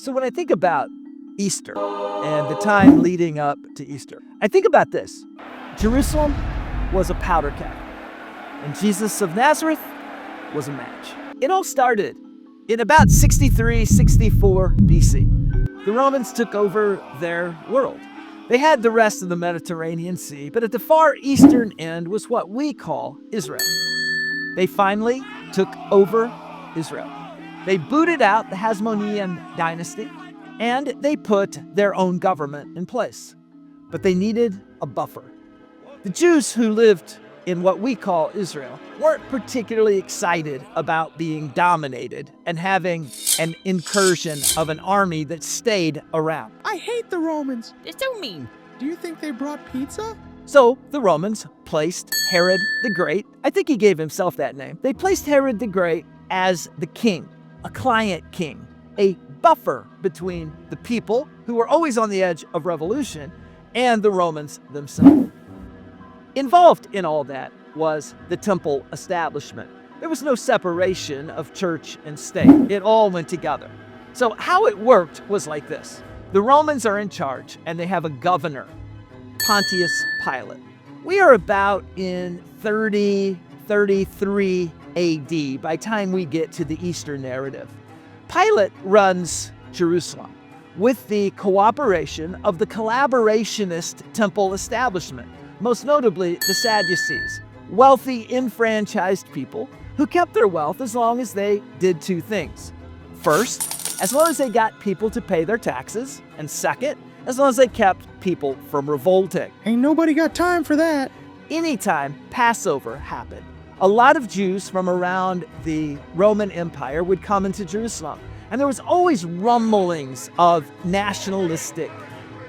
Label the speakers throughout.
Speaker 1: So when I think about Easter and the time leading up to Easter, I think about this. Jerusalem was a powder keg, and Jesus of Nazareth was a match. It all started in about 63, 64 BC. The Romans took over their world. They had the rest of the Mediterranean Sea, but at the far eastern end was what we call Israel. They finally took over Israel. They booted out the Hasmonean dynasty, and they put their own government in place. But they needed a buffer. The Jews who lived in what we call Israel weren't particularly excited about being dominated and having an incursion of an army that stayed around.
Speaker 2: I hate the Romans.
Speaker 3: They're so mean.
Speaker 2: Do you think they brought pizza?
Speaker 1: So the Romans placed Herod the Great, I think he gave himself that name. They placed Herod the Great as the king, a client king, a buffer between the people who were always on the edge of revolution and the Romans themselves. Involved in all that was the temple establishment. There was no separation of church and state. It all went together. So how it worked was like this. The Romans are in charge and they have a governor, Pontius Pilate. We are about in 33 AD by the time we get to the Easter narrative. Pilate runs Jerusalem with the cooperation of the collaborationist temple establishment, most notably the Sadducees, wealthy, enfranchised people who kept their wealth as long as they did two things. First, as long as they got people to pay their taxes, and second, as long as they kept people from revolting.
Speaker 2: Ain't nobody got time for that.
Speaker 1: Anytime Passover happened, a lot of Jews from around the Roman Empire would come into Jerusalem, and there was always rumblings of nationalistic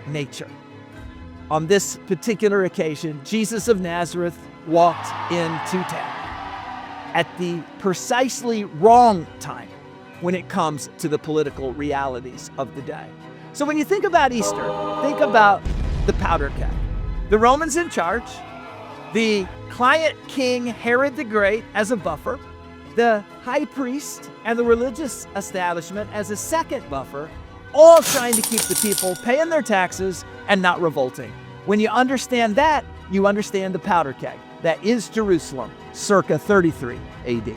Speaker 1: nature. On this particular occasion, Jesus of Nazareth walked into town at the precisely wrong time when it comes to the political realities of the day. So when you think about Easter, think about the powder keg. The Romans in charge, the client king Herod the Great as a buffer, the high priest and the religious establishment as a second buffer, all trying to keep the people paying their taxes and not revolting. When you understand that, you understand the powder keg. That is Jerusalem, circa 33 AD.